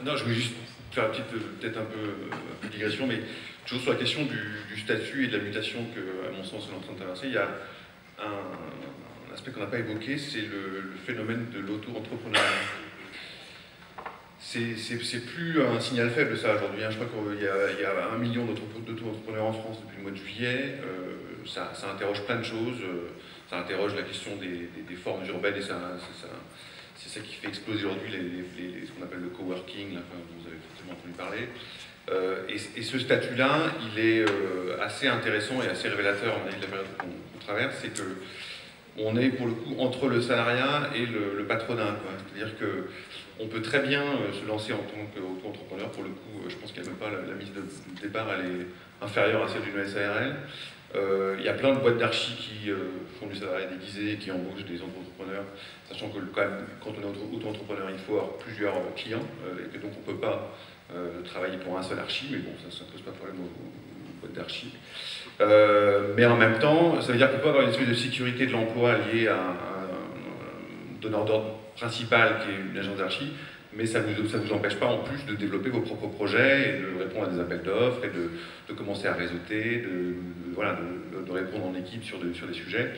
Non, je voulais juste faire peut-être un peu de digression, mais toujours sur la question du statut et de la mutation que, à mon sens, on est en train de traverser. Il y a un aspect qu'on n'a pas évoqué, c'est le phénomène de l'auto-entrepreneuriat. C'est plus un signal faible, ça, aujourd'hui. Je crois qu'il y a 1 million d'auto-entrepreneurs en France depuis le mois de juillet. Ça interroge plein de choses. Ça interroge la question des formes urbaines, et c'est ça qui fait exploser aujourd'hui ce qu'on appelle le coworking, là, enfin, vous avez forcément entendu parler. Et ce statut-là, il est assez intéressant et assez révélateur, de la période qu'on traverse. C'est que on est pour le coup entre le salariat et le patronat. C'est-à-dire qu'on peut très bien se lancer en tant qu'auto-entrepreneur. Pour le coup, je pense qu'il n'y a même pas la mise de départ, elle est inférieure à celle d'une SARL. Il y a plein de boîtes d'archi qui font du salariat déguisé et qui embauchent des entrepreneurs, sachant que quand on est auto-entrepreneur, il faut avoir plusieurs clients, et que donc on ne peut pas travailler pour un seul archi, mais bon, ça ne pose pas de problème aux boîtes d'archi. Mais en même temps, ça veut dire qu'on peut avoir une espèce de sécurité de l'emploi liée à un donneur d'ordre principal qui est une agence d'archi, mais ça ne vous empêche pas en plus de développer vos propres projets et de répondre à des appels d'offres et de commencer à réseauter, de répondre en équipe sur des sujets.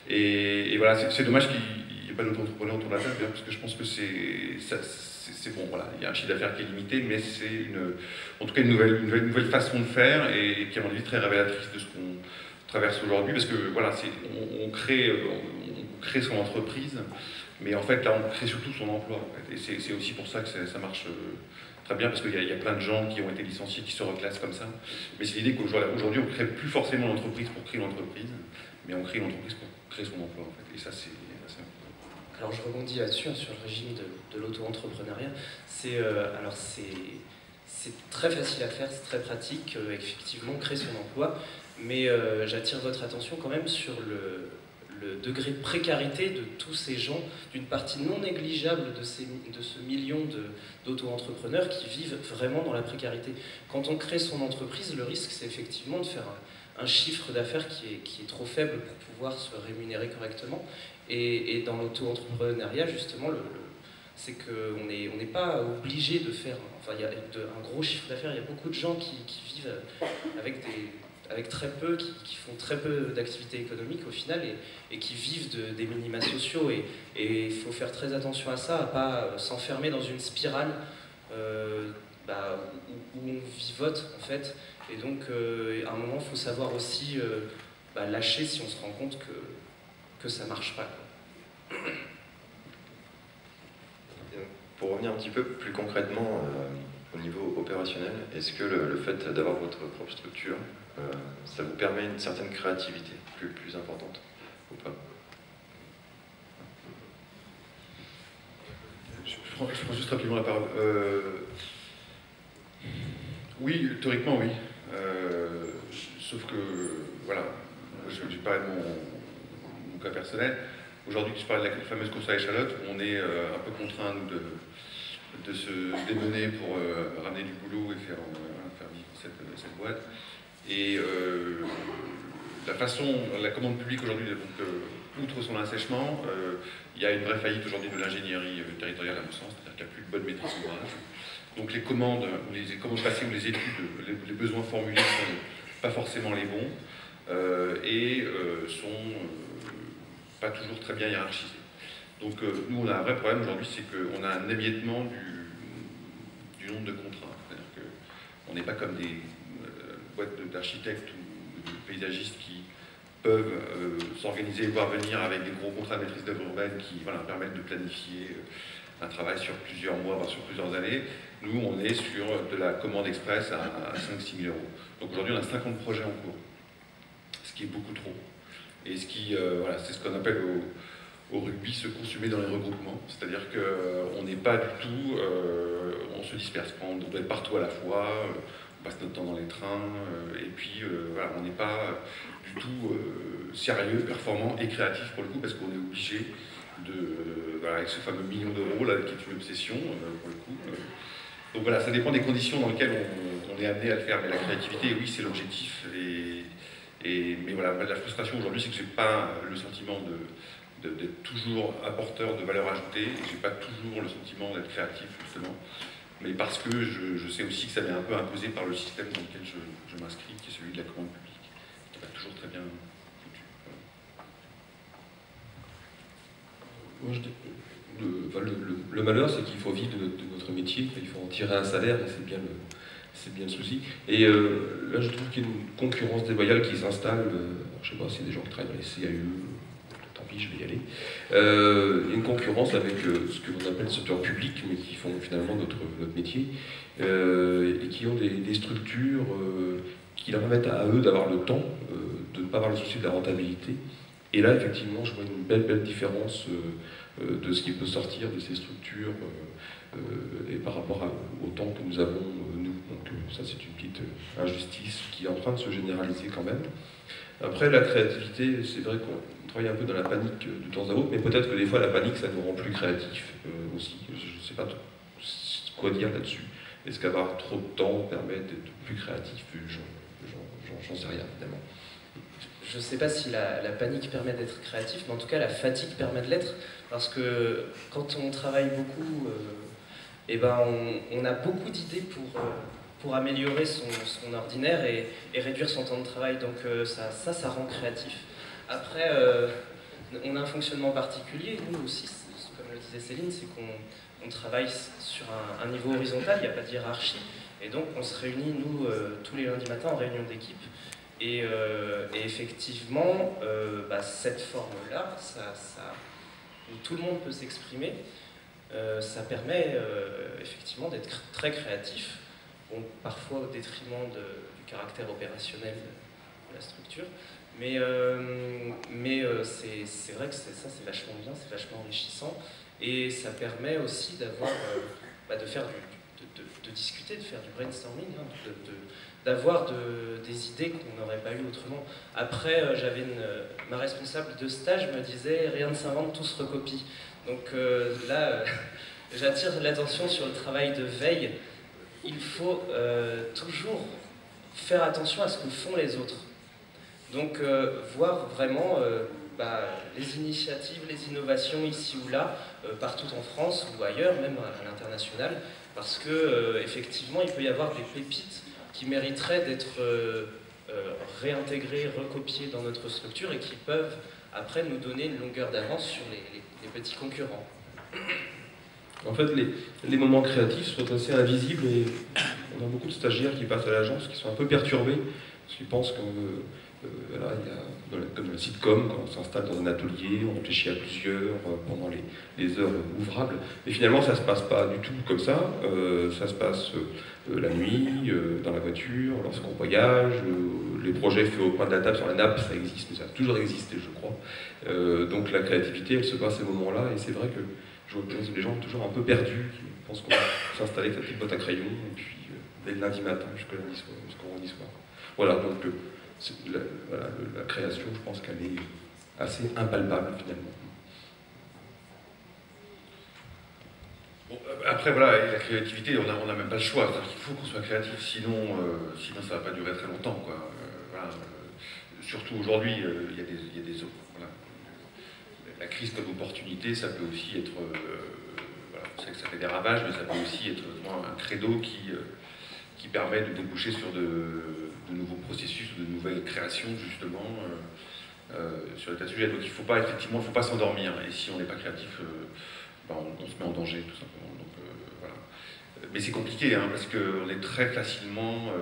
Et voilà, c'est dommage qu'il n'y ait pas d'auto-entrepreneurs autour de la table, parce que je pense que c'est bon, voilà, il y a un chiffre d'affaires qui est limité, mais c'est en tout cas une nouvelle façon de faire et qui est à mon avis très révélatrice de ce qu'on traverse aujourd'hui, parce que voilà, on crée son entreprise, mais en fait là on crée surtout son emploi, en fait. Et c'est aussi pour ça que ça marche très bien, parce qu'il y a plein de gens qui ont été licenciés, qui se reclassent comme ça. Mais c'est l'idée qu'aujourd'hui on ne crée plus forcément l'entreprise pour créer l'entreprise, mais on crée l'entreprise pour créer son emploi, en fait. Et ça c'est assez important. Alors je rebondis là-dessus, sur le régime de l'auto-entrepreneuriat. C'est très facile à faire, c'est très pratique, effectivement, créer son emploi, mais j'attire votre attention quand même sur le degré de précarité de tous ces gens, d'une partie non négligeable de ce million d'auto-entrepreneurs qui vivent vraiment dans la précarité. Quand on crée son entreprise, le risque c'est effectivement de faire un chiffre d'affaires qui est trop faible pour pouvoir se rémunérer correctement. Et dans l'auto-entrepreneuriat, justement, c'est qu'on n'est pas obligé de faire, enfin, il y a un gros chiffre d'affaires. Il y a beaucoup de gens qui vivent avec très peu, qui font très peu d'activités économiques au final, et qui vivent des minima sociaux. Et il faut faire très attention à ça, à ne pas s'enfermer dans une spirale où on vivote, en fait. Et donc, à un moment, il faut savoir aussi lâcher si on se rend compte que ça ne marche pas. Pour revenir un petit peu plus concrètement au niveau opérationnel, est-ce que le fait d'avoir votre propre structure, ça vous permet une certaine créativité plus importante ou pas? Je prends juste rapidement la parole. Oui, théoriquement, oui. Sauf que, voilà, je vais parler de mon cas personnel. Aujourd'hui, je parlais de la fameuse course à l'échalote, on est un peu contraint, nous, de se démener pour ramener du boulot et faire vivre cette boîte. Et la commande publique aujourd'hui, donc, outre son assèchement, il y a une vraie faillite aujourd'hui de l'ingénierie territoriale, à mon sens, c'est-à-dire qu'il n'y a plus de bonne maîtrise d'ouvrage. Donc les commandes passées ou les études, les besoins formulés ne sont pas forcément les bons et sont pas toujours très bien hiérarchisés. Donc nous, on a un vrai problème aujourd'hui, c'est qu'on a un émiettement du nombre de contrats. C'est-à-dire qu'on n'est pas comme des boîtes d'architectes ou de paysagistes qui peuvent s'organiser, voire venir avec des gros contrats de maîtrise d'œuvre urbaine qui permettent de planifier un travail sur plusieurs mois, voire sur plusieurs années. Nous, on est sur de la commande express à 5-6 000 euros. Donc aujourd'hui, on a 50 projets en cours, ce qui est beaucoup trop. Et c'est ce qu'on appelle au rugby se consumer dans les regroupements. C'est-à-dire qu'on n'est pas du tout, on se disperse. On doit être partout à la fois, on passe notre temps dans les trains, et puis on n'est pas du tout sérieux, performant et créatif pour le coup, parce qu'on est obligé avec ce fameux million d'euros là, qui est une obsession pour le coup. Donc voilà, ça dépend des conditions dans lesquelles on est amené à le faire, mais la créativité, oui, c'est l'objectif. Mais voilà, la frustration aujourd'hui, c'est que je n'ai pas le sentiment d'être toujours apporteur de valeur ajoutée, et je n'ai pas toujours le sentiment d'être créatif, justement. mais parce que je sais aussi que ça m'est un peu imposé par le système dans lequel je m'inscris, qui est celui de la commande publique, qui n'est pas toujours très bien foutu. Moi, le malheur, c'est qu'il faut vivre de notre métier, il faut en tirer un salaire, et c'est bien le souci. Et là, je trouve qu'il y a une concurrence déloyale qui s'installe. Je ne sais pas, c'est des gens qui travaillent dans les CAE, tant pis, je vais y aller. Il y a une concurrence avec ce que l'on appelle le secteur public, mais qui font finalement notre métier, et qui ont des structures qui leur permettent à eux d'avoir le temps, de ne pas avoir le souci de la rentabilité. Et là, effectivement, je vois une belle différence de ce qui peut sortir de ces structures et par rapport au temps que nous avons, nous. Donc ça, c'est une petite injustice qui est en train de se généraliser quand même. Après, la créativité, c'est vrai qu'on travaille un peu dans la panique de temps à autre, mais peut-être que des fois, la panique, ça nous rend plus créatifs aussi. Je ne sais pas quoi dire là-dessus. Est-ce qu'avoir trop de temps permet d'être plus créatif? J'en sais rien, évidemment. Je ne sais pas si la panique permet d'être créatif, mais en tout cas la fatigue permet de l'être, parce que quand on travaille beaucoup, eh ben on a beaucoup d'idées pour améliorer son ordinaire et réduire son temps de travail, donc ça rend créatif. Après, on a un fonctionnement particulier, nous aussi, comme le disait Céline, c'est qu'on travaille sur un niveau horizontal, il n'y a pas de hiérarchie, et donc on se réunit, nous, tous les lundis matins en réunion d'équipe. Et effectivement, cette forme-là, où tout le monde peut s'exprimer, ça permet effectivement d'être très créatif, bon, parfois au détriment du caractère opérationnel de la structure, mais c'est vrai que ça c'est vachement bien, c'est vachement enrichissant, et ça permet aussi d'avoir, de discuter, de faire du brainstorming, hein, d'avoir des idées qu'on n'aurait pas eues autrement. Après, ma responsable de stage me disait « rien ne s'invente, tout se recopie ». Donc là, j'attire l'attention sur le travail de veille. Il faut toujours faire attention à ce que font les autres. Donc voir vraiment les initiatives, les innovations ici ou là, partout en France ou ailleurs, même à l'international, parce que effectivement, il peut y avoir des pépites qui mériteraient d'être réintégrés, recopiés dans notre structure et qui peuvent après nous donner une longueur d'avance sur les petits concurrents. En fait, les moments créatifs sont assez invisibles et on a beaucoup de stagiaires qui passent à l'agence qui sont un peu perturbés parce qu'ils pensent que voilà, comme dans le sitcom, quand on s'installe dans un atelier, on réfléchit à plusieurs pendant les heures ouvrables. Mais finalement, ça ne se passe pas du tout comme ça. Ça se passe la nuit, dans la voiture, lorsqu'on voyage. Les projets faits au coin de la table sur la nappe, ça existe, mais ça a toujours existé, je crois. Donc la créativité, elle se passe à ces moments-là. Et c'est vrai que je vois les gens toujours un peu perdus, qui pensent qu'on va s'installer avec sa petite boîte à crayon, et puis dès le lundi matin jusqu'au lundi soir. Voilà, donc la création, je pense qu'elle est assez impalpable finalement. Bon, après voilà, la créativité, on n'a même pas le choix, il faut qu'on soit créatif, sinon ça ne va pas durer très longtemps, quoi. Surtout aujourd'hui, il y a des voilà. La crise comme opportunité, ça peut aussi être, on sait que ça fait des ravages, mais ça peut aussi être un credo qui permet de déboucher sur de nouveaux processus, de nouvelles créations justement sur l'état de sujet. Donc il faut pas s'endormir. Et si on n'est pas créatif, on se met en danger tout simplement. Donc, voilà. Mais c'est compliqué hein, parce qu'on est très facilement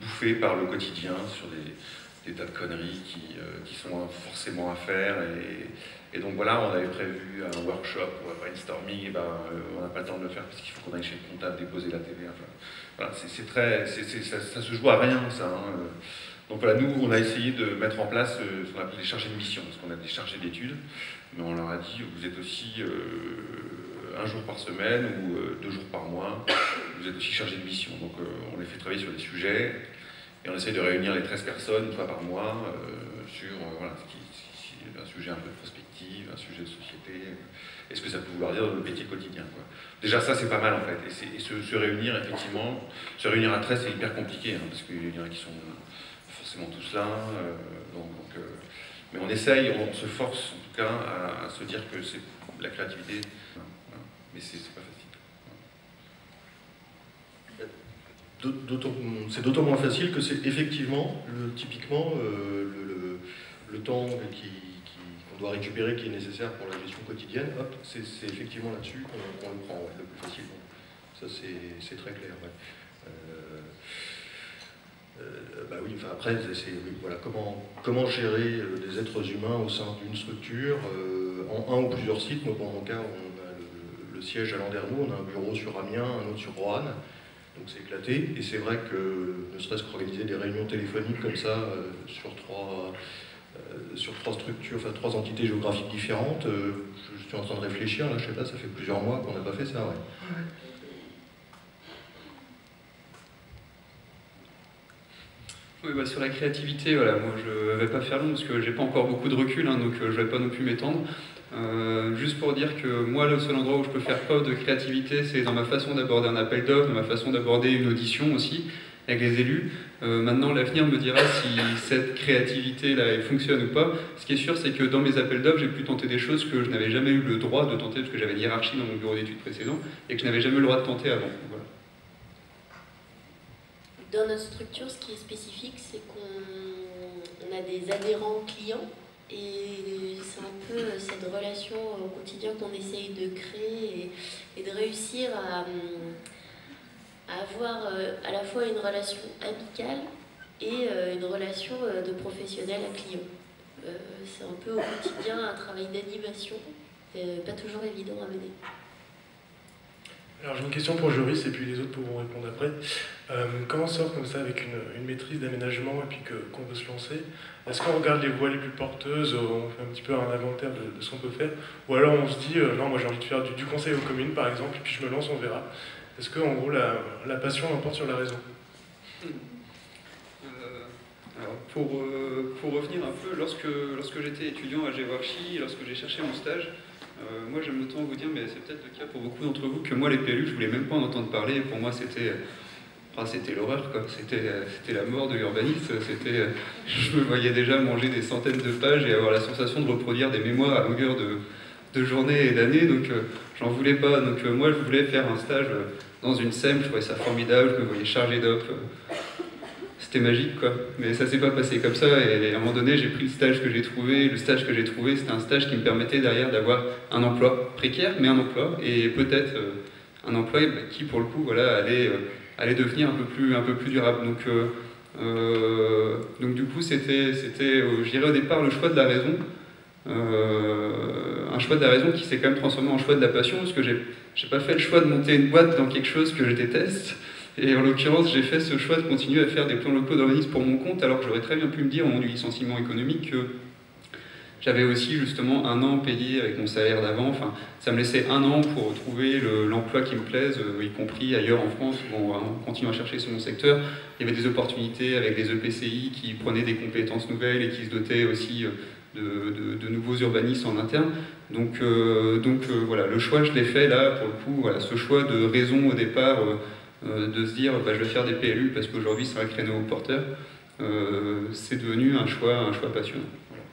bouffé par le quotidien sur des tas de conneries qui sont forcément à faire. Et donc voilà, on avait prévu un workshop ou un brainstorming, et on n'a pas le temps de le faire parce qu'il faut qu'on aille chez le comptable déposer la TV. Enfin, voilà, ça se joue à rien, ça. Hein. Donc voilà, nous, on a essayé de mettre en place ce qu'on appelle des chargés de mission, parce qu'on a des chargés d'études, mais on leur a dit, vous êtes aussi un jour par semaine ou 2 jours par mois, vous êtes aussi chargés de mission. Donc on les fait travailler sur des sujets, et on essaye de réunir les 13 personnes une fois par mois sur voilà, un sujet un peu de prospective, un sujet de société, et ce que ça peut vouloir dire dans le métier quotidien, quoi. Déjà ça c'est pas mal en fait, et se réunir effectivement, se réunir à 13 c'est hyper compliqué, hein, parce qu'il y en a qui sont forcément tous là, mais on essaye, on se force en tout cas à se dire que c'est la créativité, voilà. Mais c'est pas facile. c'est d'autant moins facile que c'est effectivement, typiquement, le temps qu'on doit récupérer qui est nécessaire pour la gestion quotidienne, hop, c'est effectivement là-dessus qu'on le prend le plus facilement. Ça, c'est très clair. Ouais. Bah oui, enfin après, oui, voilà, comment gérer des êtres humains au sein d'une structure, en un ou plusieurs sites. Moi, pour mon cas, on a le siège à Landerneau, on a un bureau sur Amiens, un autre sur Roanne, donc c'est éclaté. Et c'est vrai que, ne serait-ce qu'organiser des réunions téléphoniques comme ça, sur trois structures, enfin 3 entités géographiques différentes, je suis en train de réfléchir, là, je sais pas, ça fait plusieurs mois qu'on n'a pas fait ça, ouais. Oui, bah, sur la créativité, voilà, moi je ne vais pas faire long parce que j'ai pas encore beaucoup de recul, hein, donc je ne vais pas non plus m'étendre. Juste pour dire que moi, le seul endroit où je peux faire preuve de créativité, c'est dans ma façon d'aborder un appel d'offres, dans ma façon d'aborder une audition aussi, avec les élus. Maintenant, l'avenir me dira si cette créativité-là elle fonctionne ou pas. Ce qui est sûr, c'est que dans mes appels d'offres, j'ai pu tenter des choses que je n'avais jamais eu le droit de tenter parce que j'avais une hiérarchie dans mon bureau d'études précédent et que je n'avais jamais eu le droit de tenter avant. Voilà. Dans notre structure, ce qui est spécifique, c'est qu'on a des adhérents clients et c'est un peu cette relation au quotidien qu'on essaye de créer et de réussir à avoir à la fois une relation amicale et une relation de professionnel à client. C'est un peu au quotidien un travail d'animation, pas toujours évident à mener. Alors j'ai une question pour Joris et puis les autres pourront répondre après. Comment on sort comme ça avec une maîtrise d'aménagement et puis qu'on veut se lancer? Est-ce qu'on regarde les voies les plus porteuses, on fait un petit peu un inventaire de ce qu'on peut faire? Ou alors on se dit, non, moi j'ai envie de faire du conseil aux communes par exemple, et puis je me lance, on verra. Est-ce que en gros la passion l'emporte sur la raison? Alors pour revenir un peu, lorsque j'étais étudiant à Géoarchi, lorsque j'ai cherché mon stage, moi j'aime autant vous dire, mais c'est peut-être le cas pour beaucoup d'entre vous, que moi les PLU, je voulais même pas en entendre parler. Pour moi c'était l'horreur, quoi. C'était la mort de l'urbaniste. Je me voyais déjà manger des centaines de pages et avoir la sensation de reproduire des mémoires à longueur de journées et d'années, donc j'en voulais pas. Donc moi je voulais faire un stage dans une SEM, je trouvais ça formidable, je me voyais chargé d'op. C'était magique, quoi. Mais ça s'est pas passé comme ça, et à un moment donné, j'ai pris le stage que j'ai trouvé. Le stage que j'ai trouvé, c'était un stage qui me permettait derrière d'avoir un emploi précaire, mais un emploi, et peut-être un emploi qui, pour le coup, voilà, allait devenir un peu plus durable. Donc du coup, c'était je dirais au départ, le choix de la raison. Un choix de la raison qui s'est quand même transformé en choix de la passion, parce que j'ai pas fait le choix de monter une boîte dans quelque chose que je déteste. Et en l'occurrence, j'ai fait ce choix de continuer à faire des plans locaux d'urbanisme pour mon compte, alors que j'aurais très bien pu me dire au moment du licenciement économique que j'avais aussi justement un an payé avec mon salaire d'avant. Enfin, ça me laissait un an pour trouver l'emploi qui me plaise, y compris ailleurs en France, où on continue à chercher sur mon secteur. Il y avait des opportunités avec les EPCI qui prenaient des compétences nouvelles et qui se dotaient aussi de nouveaux urbanistes en interne. Donc voilà, le choix, je l'ai fait là, pour le coup, voilà, ce choix de raison au départ, de se dire je vais faire des PLU parce qu'aujourd'hui c'est un créneau porteur, c'est devenu un choix passionnant. Voilà.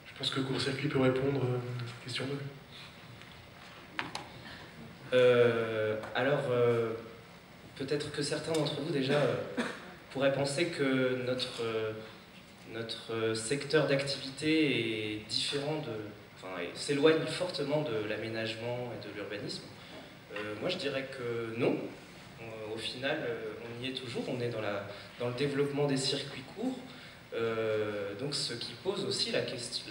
Je pense que Court-Circuit peut répondre à cette question 2. Alors, peut-être que certains d'entre vous déjà pourraient penser que notre secteur d'activité est différent s'éloigne fortement de l'aménagement et de l'urbanisme. Moi je dirais que non. Au final, on y est toujours, on est dans le développement des circuits courts, donc ce qui pose aussi la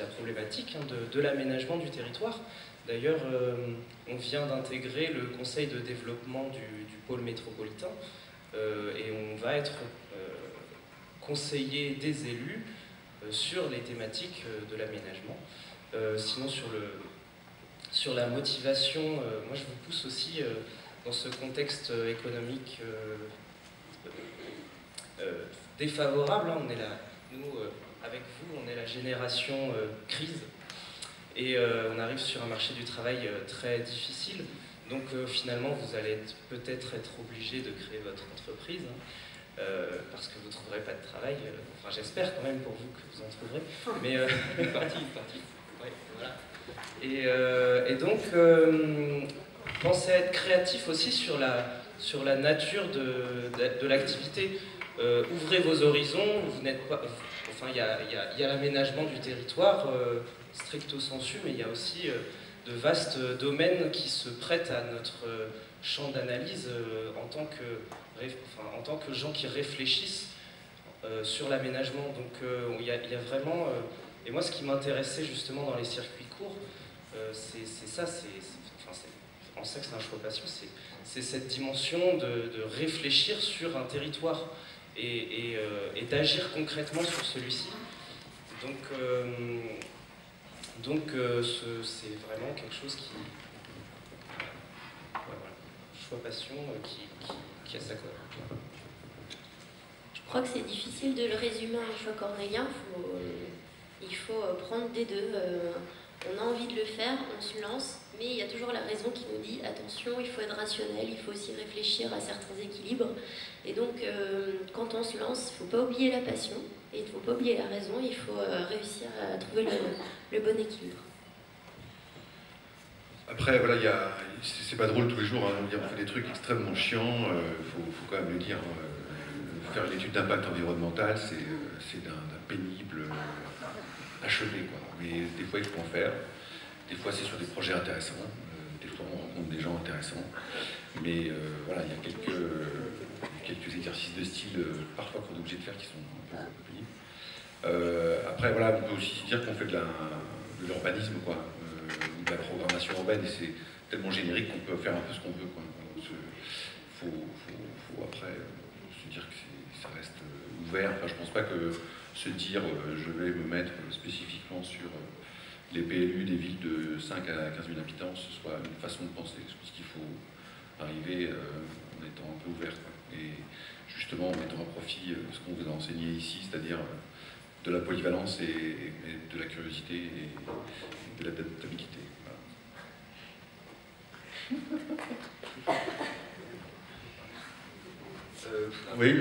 problématique de l'aménagement du territoire. D'ailleurs, on vient d'intégrer le conseil de développement du pôle métropolitain et on va être conseiller des élus sur les thématiques de l'aménagement. Sinon, sur la motivation, moi je vous pousse aussi dans ce contexte économique défavorable. On est là, nous, avec vous, on est la génération crise et on arrive sur un marché du travail très difficile. Donc finalement, vous allez peut-être être obligé de créer votre entreprise parce que vous ne trouverez pas de travail. Enfin, j'espère quand même pour vous que vous en trouverez. Mais une partie. Ouais, voilà. Et donc, pensez à être créatif aussi sur la nature de l'activité. Ouvrez vos horizons, vous n'êtes pas... Enfin, il y a l'aménagement du territoire, stricto sensu, mais il y a aussi de vastes domaines qui se prêtent à notre champ d'analyse en tant que gens qui réfléchissent sur l'aménagement. Donc il y a vraiment... et moi, ce qui m'intéressait justement dans les circuits courts, c'est ça, en ça que c'est un choix passion, c'est cette dimension de réfléchir sur un territoire et d'agir concrètement sur celui-ci. Donc c'est vraiment quelque chose qui... voilà, choix passion qui a sa cote. Je crois que c'est difficile de le résumer à un choix cornélien. Il faut prendre des deux. On a envie de le faire, on se lance, mais il y a toujours la raison qui nous dit attention, il faut être rationnel, il faut aussi réfléchir à certains équilibres. Et donc, quand on se lance, il ne faut pas oublier la passion et il ne faut pas oublier la raison. Il faut réussir à trouver le bon équilibre. Après, voilà, c'est pas drôle tous les jours, hein, on fait des trucs extrêmement chiants, faut quand même le dire. Faire une étude d'impact environnemental, c'est d'un pénible achevé, quoi. Mais des fois, il faut en faire. Des fois, c'est sur des projets intéressants. Des fois, on rencontre des gens intéressants. Mais voilà, il y a quelques exercices de style, parfois qu'on est obligé de faire, qui sont un peu pénibles. Après, voilà, on peut aussi dire qu'on fait de l'urbanisme, quoi. Ou de la programmation urbaine, et c'est tellement générique qu'on peut faire un peu ce qu'on veut, quoi. Faut après se dire que ça reste ouvert. Enfin, je pense pas que se dire je vais me mettre spécifiquement sur les PLU des villes de 5 à 15 000 habitants, ce soit une façon de penser. Je pense qu'il faut arriver en étant un peu ouvert, quoi. Et justement en mettant à profit ce qu'on vous a enseigné ici, c'est-à-dire de la polyvalence et de la curiosité et de l'adaptabilité. Voilà. Oui,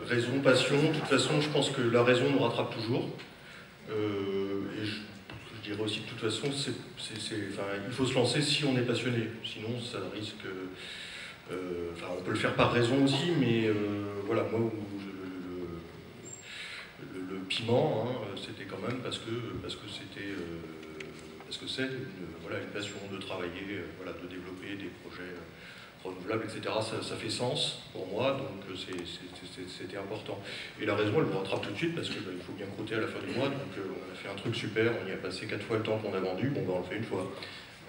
raison, passion. De toute façon, je pense que la raison nous rattrape toujours. Et je dirais aussi de toute façon, il faut se lancer si on est passionné. Sinon, ça risque... on peut le faire par raison aussi, mais voilà, moi, le piment, hein, c'était quand même parce que c'est une passion de travailler, de développer des projets renouvelables, etc. Ça fait sens pour moi, donc c'était important. Et la raison, elle me rattrape tout de suite parce qu'il faut bien croûter à la fin du mois, donc on a fait un truc super, on y a passé 4 fois le temps qu'on a vendu, bon on le fait une fois.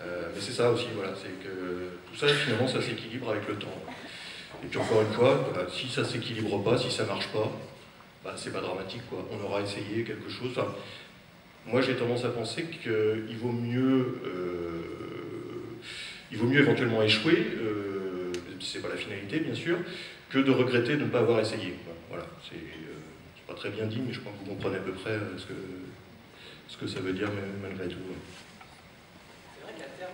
Mais c'est ça aussi, voilà, c'est que tout ça finalement ça s'équilibre avec le temps. Et puis encore une fois, si ça s'équilibre pas, si ça marche pas, c'est pas dramatique, quoi. On aura essayé quelque chose. Enfin, moi j'ai tendance à penser qu'il vaut mieux éventuellement échouer, c'est pas la finalité bien sûr, que de regretter de ne pas avoir essayé. Voilà, c'est pas très bien dit, mais je crois que vous comprenez à peu près ce que ça veut dire malgré tout. C'est vrai qu'à terme,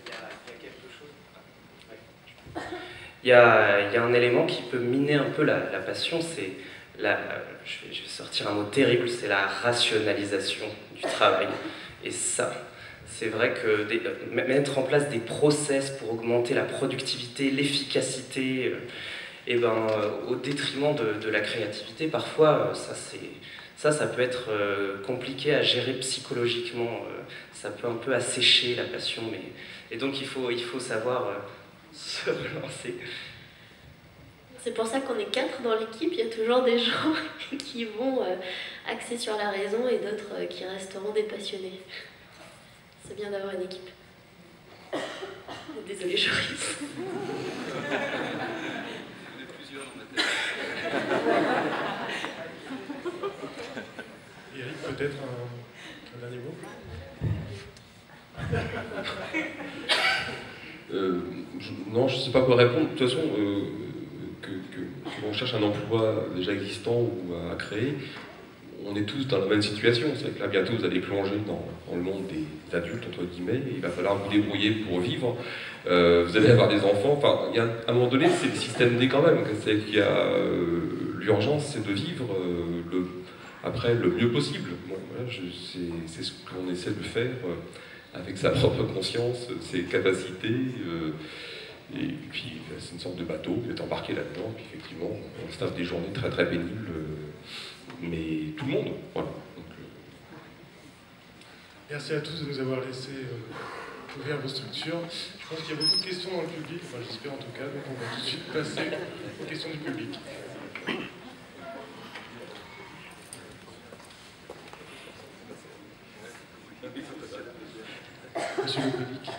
il y a quelque chose. Il y a un élément qui peut miner un peu la passion, c'est je vais sortir un mot terrible, c'est la rationalisation du travail. Et ça, c'est vrai que mettre en place des process pour augmenter la productivité, l'efficacité, au détriment de la créativité, parfois, ça peut être compliqué à gérer psychologiquement. Ça peut un peu assécher la passion. Et donc, il faut savoir se relancer. C'est pour ça qu'on est 4 dans l'équipe, il y a toujours des gens qui vont axer sur la raison et d'autres qui resteront des passionnés. C'est bien d'avoir une équipe. Désolée, Joris. On est plusieurs dans ma tête. Eric, peut-être un dernier mot. Non, je ne sais pas quoi répondre. De toute façon, que l'on cherche un emploi déjà existant ou à créer, on est tous dans la même situation. C'est que là, bientôt, vous allez plonger dans le monde des adultes, entre guillemets, et il va falloir vous débrouiller pour vivre. Vous allez avoir des enfants. Enfin, à un moment donné, c'est le système D quand même. C'est qu'il y a l'urgence, c'est de vivre après le mieux possible. Bon, voilà, c'est ce qu'on essaie de faire avec sa propre conscience, ses capacités, et puis c'est une sorte de bateau, vous êtes embarqué là-dedans, puis effectivement, on se tape des journées très très pénibles, mais tout le monde, voilà. Donc, merci à tous de nous avoir laissé ouvrir vos structures. Je pense qu'il y a beaucoup de questions dans le public, enfin j'espère en tout cas, donc on va tout de suite passer aux questions du public. Monsieur le public.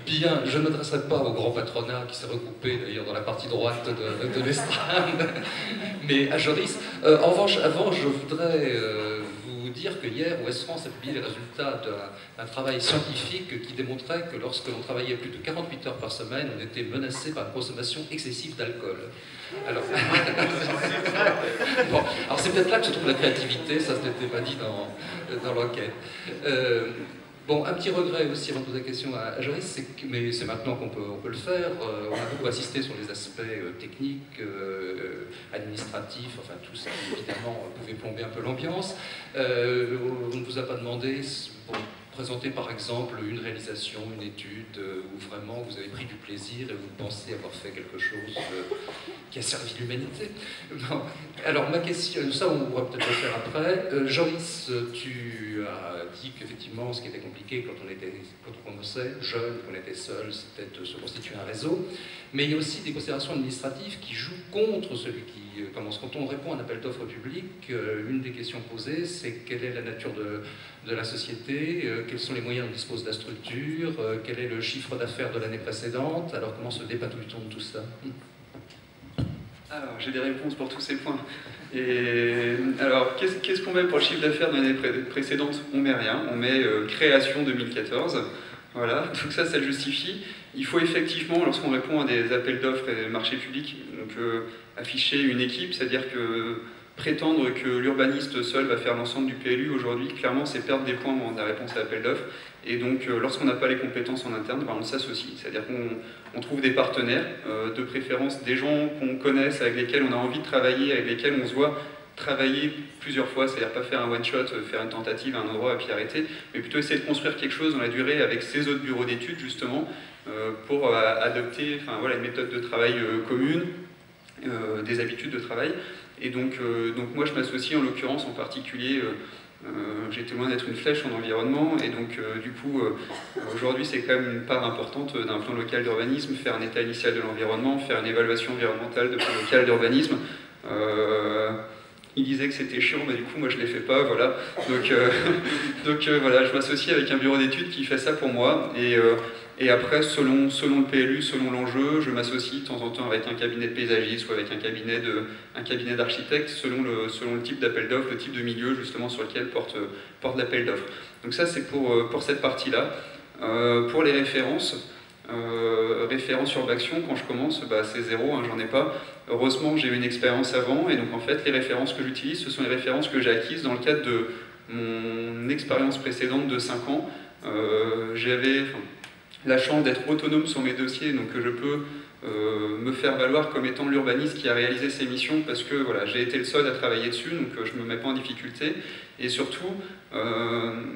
Bien, je ne m'adresserai pas au grand patronat qui s'est regroupé d'ailleurs dans la partie droite de l'estrade, mais à Joris. En revanche, avant, je voudrais vous dire que hier, Ouest France a publié les résultats d'un travail scientifique qui démontrait que lorsque l'on travaillait plus de 48 heures par semaine, on était menacé par une consommation excessive d'alcool. Alors, bon, alors c'est peut-être là que se trouve la créativité, ça ne s'était pas dit dans l'enquête. Bon, un petit regret aussi avant de poser la question à Joris, mais c'est maintenant qu'on peut le faire. On a beaucoup insisté sur les aspects techniques, administratifs, enfin tout ça qui évidemment pouvait plomber un peu l'ambiance. On ne vous a pas demandé pour présenter par exemple une réalisation, une étude où vraiment vous avez pris du plaisir et vous pensez avoir fait quelque chose qui a servi l'humanité. Bon. Alors ma question, ça on pourra peut-être le faire après. Joris, tu as dit qu'effectivement ce qui était compliqué quand on commençait jeune, qu'on était seul, c'était de se constituer un réseau. Mais il y a aussi des considérations administratives qui jouent contre celui qui commence. Quand on répond à un appel d'offres public, une des questions posées, c'est quelle est la nature de la société, quels sont les moyens dont dispose la structure, quel est le chiffre d'affaires de l'année précédente, alors comment se dépatouille-t-on de tout ça? Alors, j'ai des réponses pour tous ces points. Et alors, qu'est-ce qu'on met pour le chiffre d'affaires de l'année précédente? On met rien, on met création 2014. Voilà, donc ça le justifie. Il faut effectivement, lorsqu'on répond à des appels d'offres et des marchés publics, donc, afficher une équipe, c'est-à-dire que prétendre que l'urbaniste seul va faire l'ensemble du PLU aujourd'hui, clairement, c'est perdre des points dans la réponse à l'appel d'offres. Et donc, lorsqu'on n'a pas les compétences en interne, ben, on s'associe. C'est-à-dire qu'on trouve des partenaires, de préférence des gens qu'on connaisse, avec lesquels on a envie de travailler, avec lesquels on se voit travailler plusieurs fois, c'est-à-dire pas faire un one-shot, faire une tentative à un endroit et puis arrêter, mais plutôt essayer de construire quelque chose dans la durée avec ces autres bureaux d'études, justement, pour adopter voilà, une méthode de travail commune, des habitudes de travail. Et donc moi je m'associe en l'occurrence en particulier, j'ai été loin d'être une flèche en environnement, et donc du coup aujourd'hui c'est quand même une part importante d'un plan local d'urbanisme, faire un état initial de l'environnement, faire une évaluation environnementale de plan local d'urbanisme. Il disait que c'était chiant, mais du coup moi je ne l'ai fait pas, voilà. Donc voilà, je m'associe avec un bureau d'études qui fait ça pour moi, et après selon le PLU, selon l'enjeu, je m'associe de temps en temps avec un cabinet de paysagiste ou avec un cabinet d'architectes selon le type d'appel d'offres, le type de milieu justement sur lequel porte l'appel d'offres. Donc ça c'est pour cette partie-là. Pour les références, référence sur Baction, quand je commence, bah, c'est zéro, hein, j'en ai pas. Heureusement, j'ai eu une expérience avant, et donc en fait, les références que j'utilise, ce sont les références que j'ai acquises dans le cadre de mon expérience précédente de 5 ans. J'avais la chance d'être autonome sur mes dossiers, donc je peux me faire valoir comme étant l'urbaniste qui a réalisé ces missions, parce que voilà, j'ai été le seul à travailler dessus, donc je ne me mets pas en difficulté. Et surtout,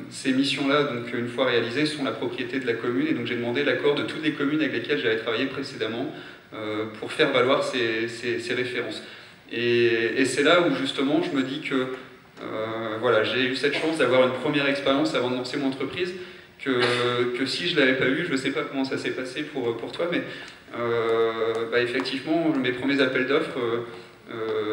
ces missions-là, donc une fois réalisées, sont la propriété de la commune, et donc j'ai demandé l'accord de toutes les communes avec lesquelles j'avais travaillé précédemment pour faire valoir ces références. Et c'est là où justement je me dis que voilà, j'ai eu cette chance d'avoir une première expérience avant de lancer mon entreprise, que si je ne l'avais pas eu, je ne sais pas comment ça s'est passé pour toi, mais bah, effectivement, mes premiers appels d'offres,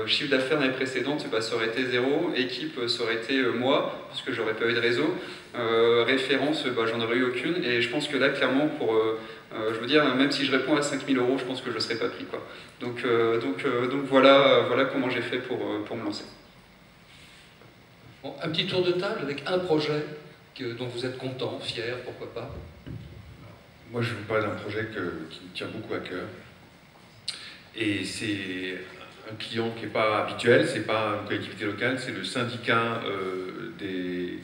chiffre d'affaires l'année précédente, bah, ça aurait été zéro, équipe, ça aurait été moi, parce que j'aurais pas eu de réseau, référence, bah, j'en aurais eu aucune, et je pense que là, clairement, je veux dire, même si je réponds à 5 000 €, je pense que je ne serais pas pris, quoi. Donc voilà comment j'ai fait pour me lancer. Bon, un petit tour de table avec un projet dont vous êtes content, fier, pourquoi pas? Moi, je vais vous parler d'un projet qui me tient beaucoup à cœur. Et c'est un client qui n'est pas habituel, c'est pas une collectivité locale, c'est le syndicat des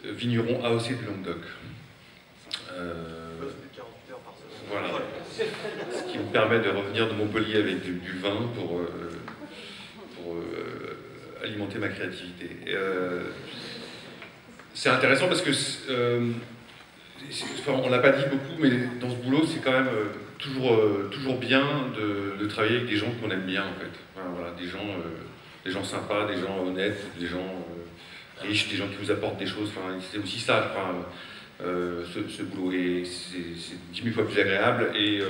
vignerons AOC du Languedoc. Voilà. Ce qui me permet de revenir de Montpellier avec du vin pour alimenter ma créativité. C'est intéressant parce que, enfin, on l'a pas dit beaucoup, mais dans ce boulot, c'est quand même toujours bien de travailler avec des gens qu'on aime bien, en fait. Enfin, voilà, des gens sympas, des gens honnêtes, des gens riches, des gens qui vous apportent des choses. Enfin, c'est aussi ça, je crois, ce boulot. Et c'est 10 000 fois plus agréable. Et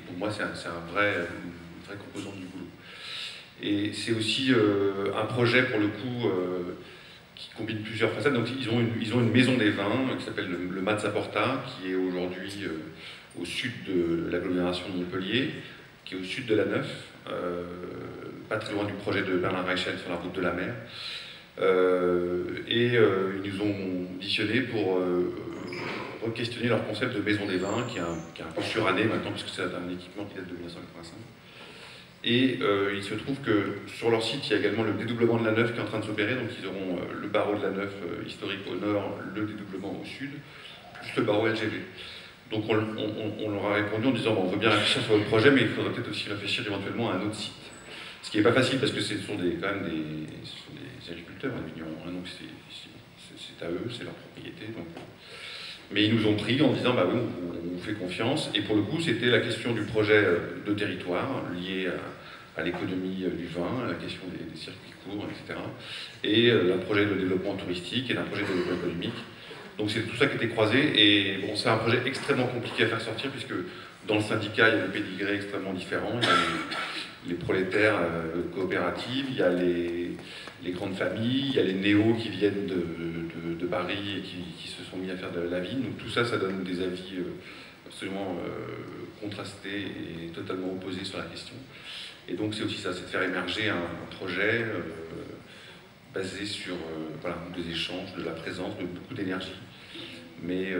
pour moi, c'est une vraie composante du boulot. Et c'est aussi un projet, pour le coup, qui combine plusieurs façades. Donc, ils ont une maison des vins qui s'appelle le Mazzaporta, qui est aujourd'hui au sud de l'agglomération de Montpellier, qui est au sud de la Neuf, pas très loin du projet de Berlin Reichel sur la route de la mer. Ils nous ont auditionnés pour re-questionner leur concept de maison des vins, qui est un peu suranné maintenant, puisque c'est un équipement qui date de 1985. Et il se trouve que sur leur site, il y a également le dédoublement de la Neuf qui est en train de s'opérer. Donc ils auront le barreau de la Neuf historique au nord, le dédoublement au sud, plus le barreau LGV. Donc on leur a répondu en disant bon, on veut bien réfléchir sur votre projet, mais il faudrait peut-être aussi réfléchir éventuellement à un autre site. Ce qui n'est pas facile parce que ce sont quand même des agriculteurs, les vignerons, hein, donc c'est à eux, c'est leur propriété. Donc, mais ils nous ont pris en disant bah oui, on vous fait confiance. Et pour le coup, c'était la question du projet de territoire lié à l'économie du vin, à la question des circuits courts, etc. Et d'un projet de développement touristique et d'un projet de développement économique. Donc c'est tout ça qui était croisé. Et bon, c'est un projet extrêmement compliqué à faire sortir puisque dans le syndicat, il y a des pédigrés extrêmement différents. Il y a les prolétaires coopératives, il y a les grandes familles, il y a les néos qui viennent de Paris et qui se sont mis à faire de la vigne. Donc tout ça, ça donne des avis absolument contrastés et totalement opposés sur la question. Et donc c'est aussi ça, c'est de faire émerger un projet basé sur voilà, des échanges, de la présence, de beaucoup d'énergie. Mais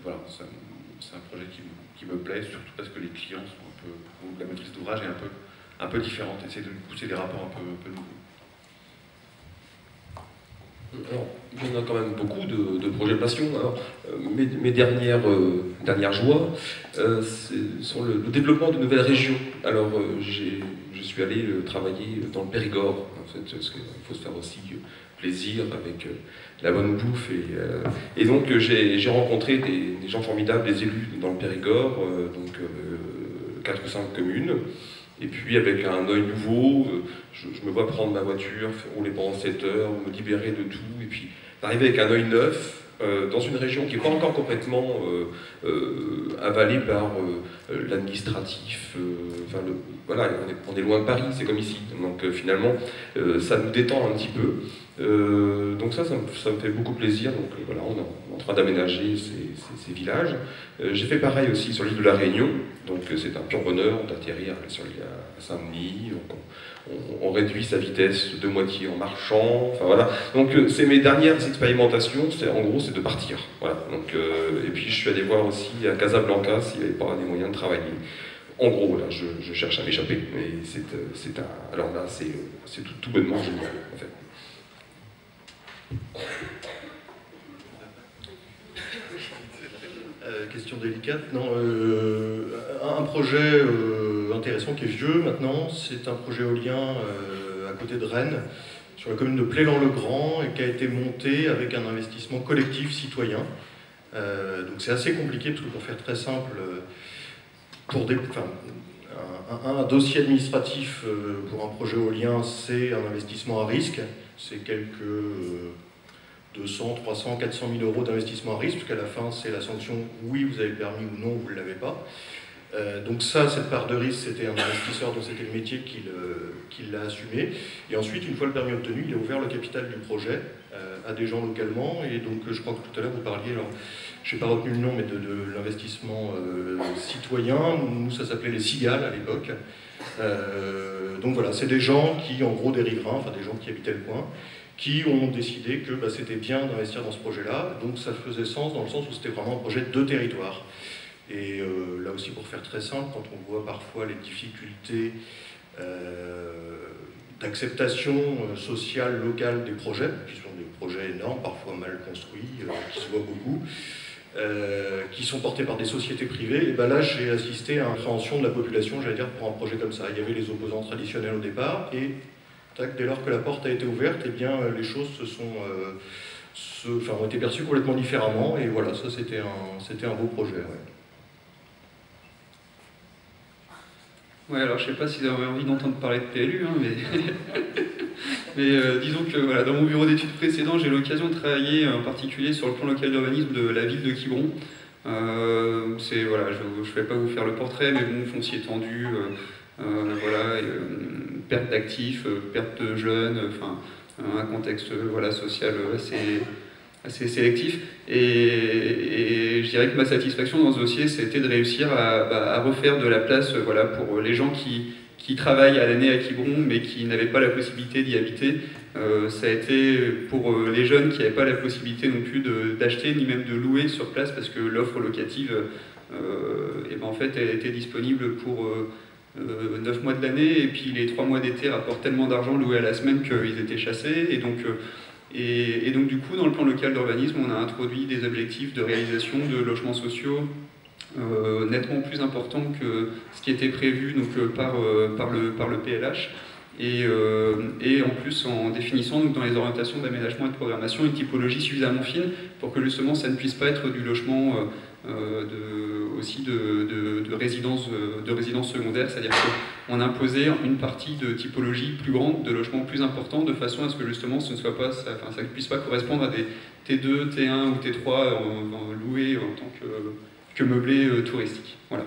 voilà, c'est un projet qui me plaît, surtout parce que les clients sont un peu, où la maîtrise d'ouvrage est un peu différente, essayer de pousser des rapports un peu nouveaux. Alors, il y en a quand même beaucoup de projets passion. Alors, mes dernières joies sont le développement de nouvelles régions. Alors, je suis allé travailler dans le Périgord, en fait, parce qu'il faut se faire aussi plaisir avec la bonne bouffe. Et donc, j'ai rencontré des gens formidables, des élus dans le Périgord, donc 4 ou 5 communes. Et puis avec un œil nouveau, je me vois prendre ma voiture, rouler pendant 7 heures, me libérer de tout, et puis arriver avec un œil neuf, dans une région qui n'est pas encore complètement avalée par l'administratif. Enfin, voilà, on est loin de Paris, c'est comme ici. Donc finalement, ça nous détend un petit peu. Donc ça me fait beaucoup plaisir. Donc voilà, on est en train d'aménager ces villages. J'ai fait pareil aussi sur l'île de la Réunion. Donc c'est un pur bonheur d'atterrir sur l'île à Saint-Denis. On réduit sa vitesse de moitié en marchant. Enfin voilà. Donc c'est mes dernières expérimentations. En gros, c'est de partir. Voilà. Donc et puis je suis allé voir aussi à Casablanca s'il n'y avait pas des moyens de travailler. En gros, là, je cherche à m'échapper. Mais alors là, c'est tout bonnement génial, en fait. Question délicate. Non, un projet intéressant qui est vieux maintenant, c'est un projet éolien à côté de Rennes, sur la commune de Plélan-le-Grand, et qui a été monté avec un investissement collectif citoyen. Donc c'est assez compliqué, parce que pour faire très simple, un dossier administratif pour un projet éolien, c'est un investissement à risque. C'est quelques 200, 300, 400 000 euros d'investissement à risque, puisqu'à la fin, c'est la sanction, oui, vous avez le permis ou non, vous ne l'avez pas. Donc ça, cette part de risque, c'était un investisseur dont c'était le métier qui l'a assumé. Et ensuite, une fois le permis obtenu, il a ouvert le capital du projet à des gens localement. Et donc, je crois que tout à l'heure, vous parliez, alors, je n'ai pas retenu le nom, mais de l'investissement citoyen. Nous, ça s'appelait les cigales à l'époque. Donc voilà, c'est des gens qui, en gros, des riverains, enfin des gens qui habitaient le coin, qui ont décidé que c'était bien d'investir dans ce projet-là. Donc ça faisait sens dans le sens où c'était vraiment un projet de territoire. Et là aussi, pour faire très simple, quand on voit parfois les difficultés d'acceptation sociale locale des projets, qui sont des projets énormes, parfois mal construits, qui se voient beaucoup, qui sont portés par des sociétés privées. Et ben là, j'ai assisté à une appréhension de la population, j'allais dire, pour un projet comme ça. Il y avait les opposants traditionnels au départ, et tac, dès lors que la porte a été ouverte, eh bien, les choses ont été perçues complètement différemment, et voilà, ça c'était un beau projet. Ouais. Ouais, alors je sais pas si vous avez envie d'entendre parler de PLU, hein, mais disons que voilà, dans mon bureau d'études précédent, j'ai eu l'occasion de travailler en particulier sur le plan local d'urbanisme de la ville de Quiberon. Voilà, je ne vais pas vous faire le portrait, mais bon, foncier tendu, voilà, perte d'actifs, perte de jeunes, enfin un contexte voilà, social assez sélectif. Et je dirais que ma satisfaction dans ce dossier, c'était de réussir à refaire de la place voilà, pour les gens qui travaillent à l'année à Quiberon, mais qui n'avaient pas la possibilité d'y habiter. Ça a été pour les jeunes qui n'avaient pas la possibilité non plus d'acheter, ni même de louer sur place, parce que l'offre locative, et ben en fait, elle était disponible pour 9 mois de l'année, et puis les 3 mois d'été rapportent tellement d'argent loué à la semaine qu'ils étaient chassés. Et donc du coup, dans le plan local d'urbanisme, on a introduit des objectifs de réalisation de logements sociaux nettement plus importants que ce qui était prévu donc, par le PLH. Et en plus en définissant donc, dans les orientations d'aménagement et de programmation une typologie suffisamment fine pour que justement ça ne puisse pas être du logement aussi de résidence secondaire, c'est-à-dire qu'on imposait une partie de typologie plus grande, de logements plus importants, de façon à ce que justement ça ne puisse pas correspondre à des T2, T1 ou T3 loués en tant que meublés touristiques. Voilà.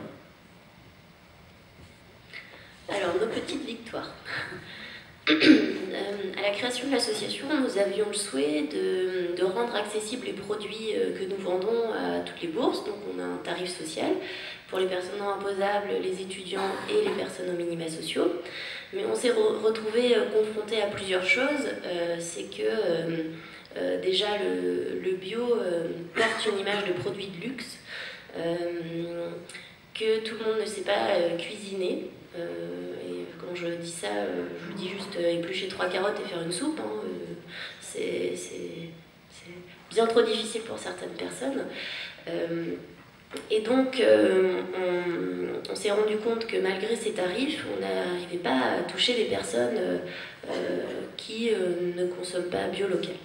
Alors, nos petites victoires. À la création de l'association, nous avions le souhait de rendre accessibles les produits que nous vendons à toutes les bourses. Donc on a un tarif social pour les personnes non imposables, les étudiants et les personnes aux minima sociaux. Mais on s'est retrouvé confronté à plusieurs choses. C'est que déjà le bio porte une image de produit de luxe, que tout le monde ne sait pas cuisiner. Et quand je dis ça, je vous dis juste éplucher 3 carottes et faire une soupe. Hein. C'est bien trop difficile pour certaines personnes. Et donc, on s'est rendu compte que malgré ces tarifs, on n'arrivait pas à toucher les personnes qui ne consomment pas bio local.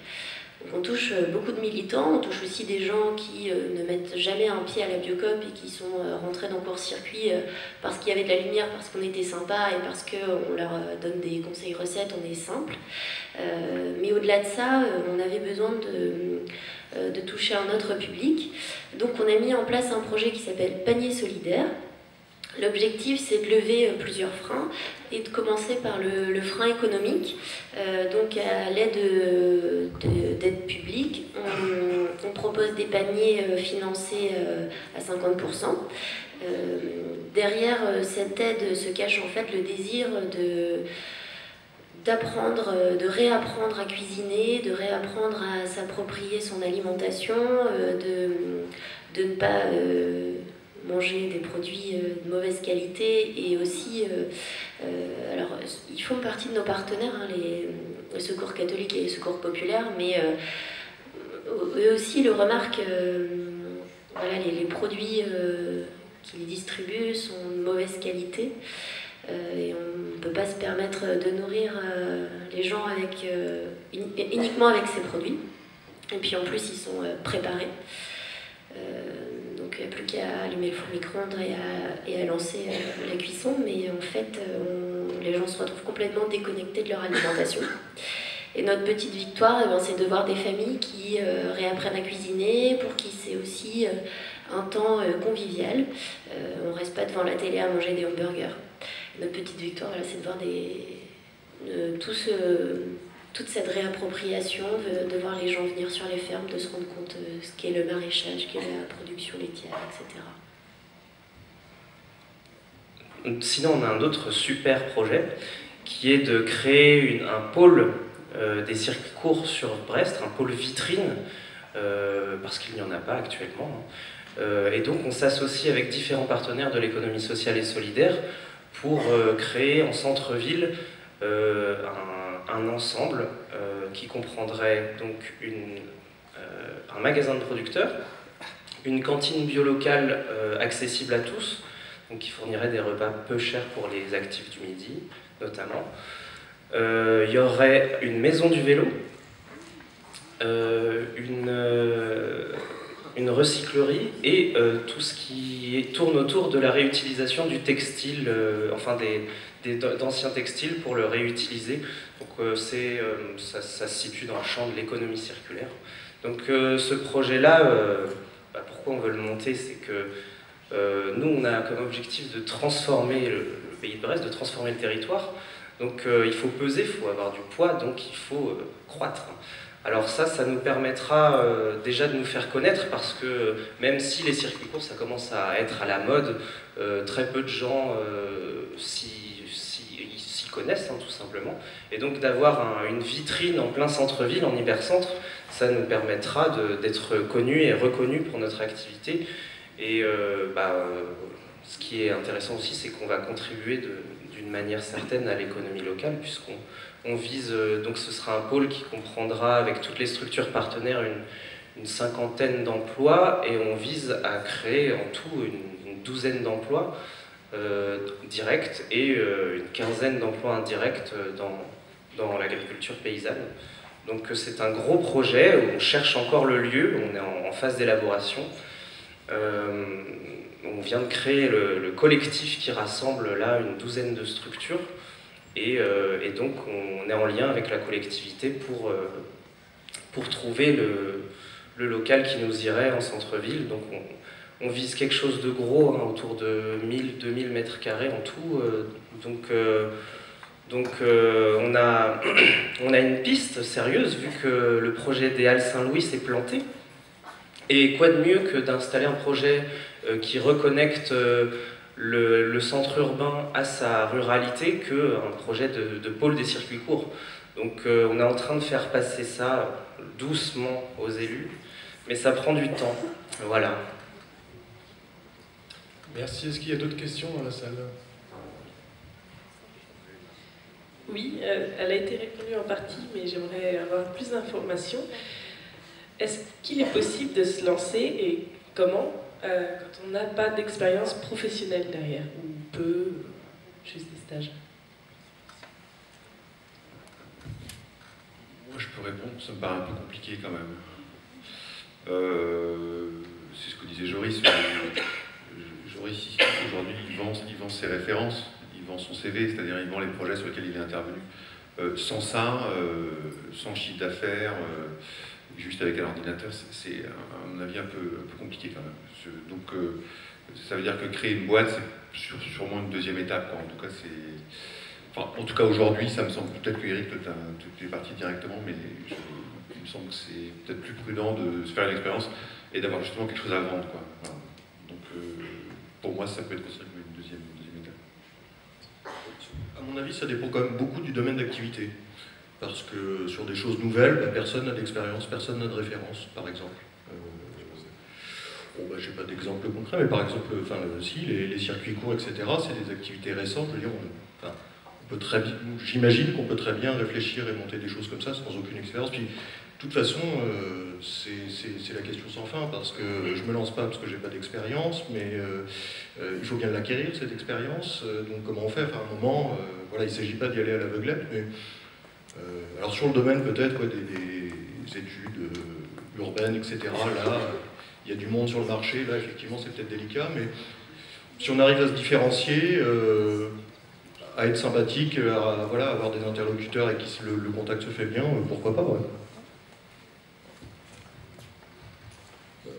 Donc on touche beaucoup de militants, on touche aussi des gens qui ne mettent jamais un pied à la Biocoop et qui sont rentrés dans le court-circuit parce qu'il y avait de la lumière, parce qu'on était sympa et parce qu'on leur donne des conseils recettes, on est simple. Mais au-delà de ça, on avait besoin de toucher un autre public. Donc on a mis en place un projet qui s'appelle Panier solidaire. L'objectif, c'est de lever plusieurs freins et de commencer par le frein économique. Donc, à l'aide d'aide publique, on propose des paniers financés à 50%. Derrière cette aide se cache en fait le désir d'apprendre, de réapprendre à cuisiner, de réapprendre à s'approprier son alimentation, de ne pas manger des produits de mauvaise qualité, et aussi, alors ils font partie de nos partenaires, hein, les secours catholiques et les secours populaires, mais eux aussi le remarquent, voilà, les produits qu'ils distribuent sont de mauvaise qualité, et on ne peut pas se permettre de nourrir les gens uniquement avec ces produits, et puis en plus ils sont préparés. Donc il n'y a plus qu'à allumer le four micro-ondes et à lancer la cuisson, mais en fait les gens se retrouvent complètement déconnectés de leur alimentation. Et notre petite victoire, c'est de voir des familles qui réapprennent à cuisiner, pour qui c'est aussi un temps convivial. On ne reste pas devant la télé à manger des hamburgers. Notre petite victoire, voilà, c'est de voir toute cette réappropriation, de voir les gens venir sur les fermes, de se rendre compte de ce qu'est le maraîchage, ce qu'est la production laitière, etc. Sinon, on a un autre super projet qui est de créer un pôle des circuits courts sur Brest, un pôle vitrine, parce qu'il n'y en a pas actuellement. Et donc on s'associe avec différents partenaires de l'économie sociale et solidaire pour créer en centre-ville un ensemble qui comprendrait donc un magasin de producteurs une cantine bio locale accessible à tous, donc qui fournirait des repas peu chers pour les actifs du midi, notamment. Il y aurait une maison du vélo, une recyclerie et tout ce qui tourne autour de la réutilisation du textile, enfin d'anciens textiles pour le réutiliser. Donc ça se situe dans le champ de l'économie circulaire. Donc ce projet-là, pourquoi on veut le monter, c'est que nous on a comme objectif de transformer le pays de Brest, de transformer le territoire. Donc il faut peser, il faut avoir du poids, donc il faut croître. Alors ça nous permettra déjà de nous faire connaître, parce que même si les circuits courts ça commence à être à la mode, très peu de gens s'y connaissent, hein, tout simplement. Et donc d'avoir une vitrine en plein centre-ville, en hypercentre, ça nous permettra d'être connus et reconnus pour notre activité. Et ce qui est intéressant aussi, c'est qu'on va contribuer d'une manière certaine à l'économie locale, puisqu'on vise, donc ce sera un pôle qui comprendra avec toutes les structures partenaires une cinquantaine d'emplois, et on vise à créer en tout une douzaine d'emplois directs et une quinzaine d'emplois indirects dans l'agriculture paysanne. Donc c'est un gros projet, on cherche encore le lieu, on est en phase d'élaboration. On vient de créer le collectif qui rassemble là une douzaine de structures, et donc on est en lien avec la collectivité pour trouver le local qui nous irait en centre-ville. Donc on vise quelque chose de gros, hein, autour de 1000-2000 mètres carrés en tout. On a une piste sérieuse, vu que le projet des Halles Saint-Louis s'est planté. Et quoi de mieux que d'installer un projet qui reconnecte le centre urbain à sa ruralité qu'un projet de pôle des circuits courts. Donc on est en train de faire passer ça doucement aux élus, mais ça prend du temps. Voilà. Merci. Est-ce qu'il y a d'autres questions dans la salle? Oui, elle a été répondue en partie, mais j'aimerais avoir plus d'informations. Est-ce qu'il est possible de se lancer, et comment, quand on n'a pas d'expérience professionnelle derrière, ou peu, juste des stages? Moi je peux répondre, ça me paraît un peu compliqué quand même. C'est ce que disait Joris. Joris, aujourd'hui, il vend ses références, il vend son CV, c'est-à-dire il vend les projets sur lesquels il est intervenu. Sans ça, sans chiffre d'affaires, juste avec un ordinateur, c'est à mon avis un peu compliqué quand même. Donc ça veut dire que créer une boîte, c'est sûrement une deuxième étape, quoi. En tout cas, en tout cas aujourd'hui, ça me semble, peut-être que Eric, tu es parti directement, mais il me semble que c'est peut-être plus prudent de se faire une expérience et d'avoir justement quelque chose à vendre, quoi. Voilà. Donc pour moi, ça peut être considéré comme une deuxième étape. À mon avis, ça dépend quand même beaucoup du domaine d'activité. Parce que sur des choses nouvelles, personne n'a d'expérience, personne n'a de référence, par exemple. Je n'ai pas d'exemple concret, mais par exemple, les circuits courts, etc., c'est des activités récentes. Je veux dire, j'imagine qu'on peut très bien réfléchir et monter des choses comme ça sans aucune expérience. Puis, de toute façon, c'est la question sans fin, parce que je ne me lance pas parce que je n'ai pas d'expérience, mais il faut bien l'acquérir, cette expérience. Donc comment on fait? Enfin, à un moment, voilà, il ne s'agit pas d'y aller à l'aveuglette, mais alors sur le domaine peut-être des études urbaines, etc., là, il y a du monde sur le marché, là, effectivement, c'est peut-être délicat, mais si on arrive à se différencier, à être sympathique, à avoir des interlocuteurs avec qui le contact se fait bien, pourquoi pas, ouais.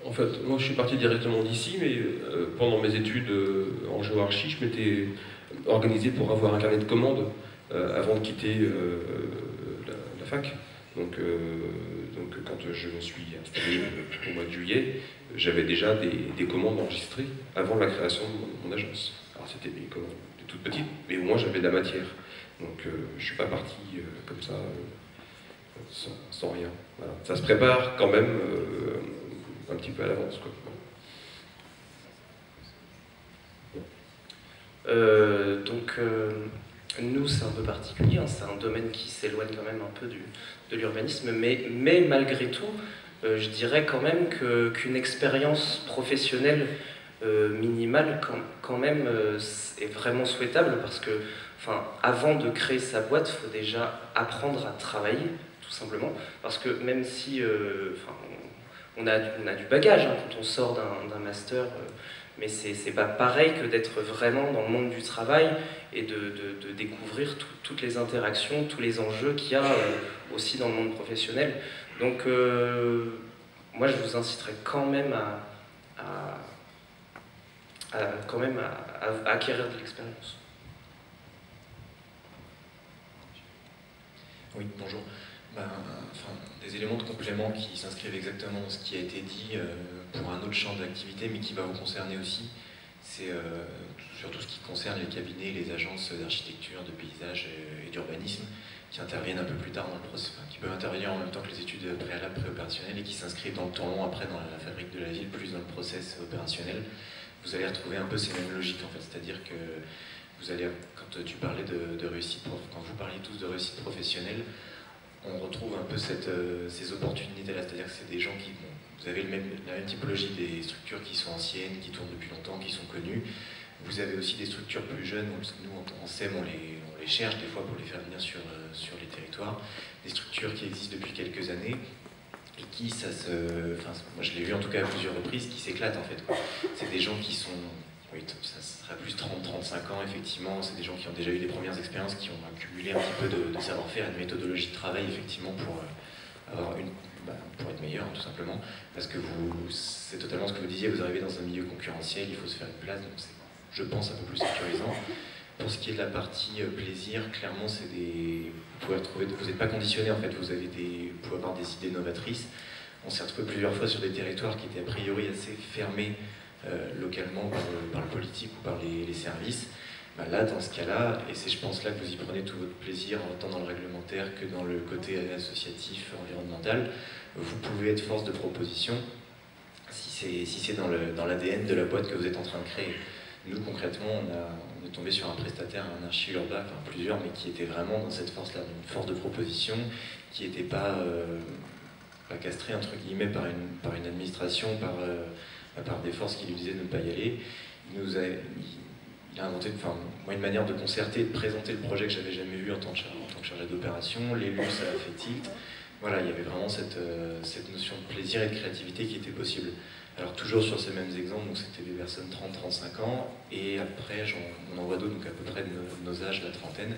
En fait, moi je suis parti directement d'ici, mais pendant mes études en géoarchie, je m'étais organisé pour avoir un carnet de commandes avant de quitter la fac. Donc quand je me suis installé au mois de juillet, j'avais déjà des commandes enregistrées avant la création de mon agence. Alors c'était des commandes toutes petites, mais au moins j'avais de la matière. Donc je ne suis pas parti comme ça, sans rien. Voilà. Ça se prépare quand même un petit peu à l'avance, quoi. Nous, c'est un peu particulier, hein, c'est un domaine qui s'éloigne quand même un peu de l'urbanisme, mais malgré tout, je dirais quand même qu'une expérience professionnelle minimale quand même est vraiment souhaitable parce que avant de créer sa boîte, il faut déjà apprendre à travailler, tout simplement, parce que même si on a du bagage quand on sort d'un master, mais c'est pas pareil que d'être vraiment dans le monde du travail et de découvrir toutes les interactions, tous les enjeux qu'il y a aussi dans le monde professionnel. Donc moi je vous inciterais quand même à acquérir de l'expérience. Oui, bonjour. Des éléments de complément qui s'inscrivent exactement dans ce qui a été dit pour un autre champ d'activité, mais qui va vous concerner aussi. C'est surtout ce qui concerne les cabinets, les agences d'architecture, de paysage et d'urbanisme, qui interviennent un peu plus tard dans le processus, qui peuvent intervenir en même temps que les études préalables préopérationnelles et qui s'inscrivent dans le temps long après dans la fabrique de la ville, plus dans le process opérationnel. Vous allez retrouver un peu ces mêmes logiques en fait, c'est-à-dire que vous allez, quand tu parlais de réussite, quand vous parliez tous de réussite professionnelle, on retrouve un peu ces opportunités-là, c'est-à-dire que c'est des gens qui, vous avez la même typologie des structures qui sont anciennes, qui tournent depuis longtemps, qui sont connues. Vous avez aussi des structures plus jeunes, nous en SEM on les cherche des fois pour les faire venir sur les territoires, des structures qui existent depuis quelques années et qui, moi je l'ai vu en tout cas à plusieurs reprises, qui s'éclatent en fait. C'est des gens qui sont, oui, ça sera plus 30-35 ans effectivement, c'est des gens qui ont déjà eu les premières expériences, qui ont accumulé un petit peu de savoir-faire, une méthodologie de travail effectivement pour être meilleur tout simplement, parce que c'est totalement ce que vous disiez, vous arrivez dans un milieu concurrentiel, il faut se faire une place, donc c'est, je pense, un peu plus sécurisant. Pour ce qui est de la partie plaisir, clairement vous pouvez retrouver, vous n'êtes pas conditionné en fait, vous pouvez avoir des idées novatrices. On s'est retrouvé plusieurs fois sur des territoires qui étaient a priori assez fermés localement par le politique ou par les services. Là, dans ce cas-là, et c'est je pense là que vous y prenez tout votre plaisir, autant dans le réglementaire que dans le côté associatif, environnemental, vous pouvez être force de proposition si c'est dans l'ADN de la boîte que vous êtes en train de créer. Nous, concrètement, on est tombé sur un prestataire, un archi-urbain, plusieurs, mais qui était vraiment dans cette force-là, une force de proposition, qui n'était pas castrée, entre guillemets, par une administration, par des forces qui lui disaient de ne pas y aller. Il a inventé une manière de concerter et de présenter le projet que j'avais jamais vu en tant que chargé d'opération. L'élu, ça a fait tilt. Voilà, il y avait vraiment cette notion de plaisir et de créativité qui était possible. Alors toujours sur ces mêmes exemples, donc c'était des personnes 30-35 ans, et après on en voit d'autres, donc à peu près de nos âges, la trentaine,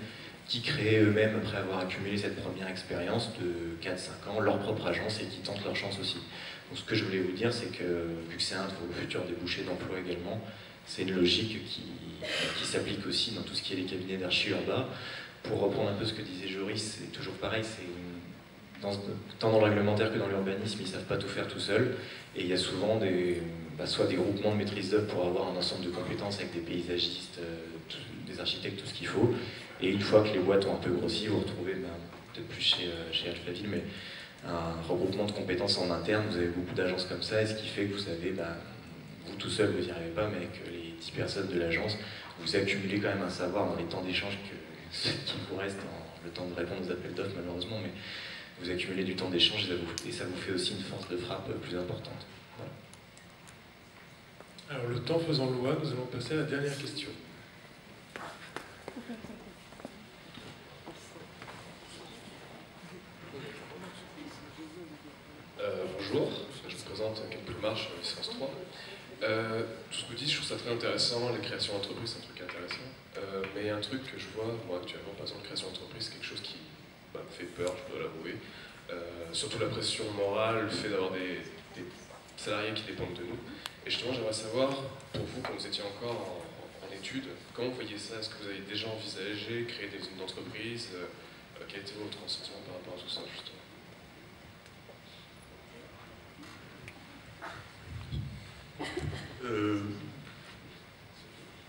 qui créent eux-mêmes, après avoir accumulé cette première expérience de 4-5 ans, leur propre agence et qui tentent leur chance aussi. Donc ce que je voulais vous dire, c'est que, vu que c'est un de vos futurs débouchés d'emploi également, c'est une logique qui s'applique aussi dans tout ce qui est les cabinets d'archi-urbain. Pour reprendre un peu ce que disait Joris, c'est toujours pareil, tant dans le réglementaire que dans l'urbanisme, ils ne savent pas tout faire tout seuls. Et il y a souvent soit des groupements de maîtrise d'œuvre pour avoir un ensemble de compétences avec des paysagistes, des architectes, tout ce qu'il faut. Et une fois que les boîtes ont un peu grossi, vous retrouvez, peut-être plus chez Alphaville, mais un regroupement de compétences en interne. Vous avez beaucoup d'agences comme ça, et ce qui fait que vous avez, vous tout seul, vous n'y arrivez pas, mais avec les 10 personnes de l'agence, vous accumulez quand même un savoir dans les temps d'échange qu'il vous reste, dans le temps de répondre aux appels d'offres malheureusement, mais vous accumulez du temps d'échange et ça vous fait aussi une force de frappe plus importante. Voilà. Alors le temps faisant loi, nous allons passer à la dernière question. Bonjour, je me présente Ken Ploumarche, licence 3. Tout ce que vous dites, je trouve ça très intéressant, les créations d'entreprises, c'est un truc intéressant. Mais un truc que je vois, moi actuellement, par exemple, création d'entreprise, c'est quelque chose qui me fait peur, je dois l'avouer. Surtout la pression morale, le fait d'avoir des salariés qui dépendent de nous. Et justement, j'aimerais savoir, pour vous, quand vous étiez encore en études, comment vous voyez ça? Est-ce que vous avez déjà envisagé créer une entreprise? Quel était votre sentiment par rapport à tout ça, justement?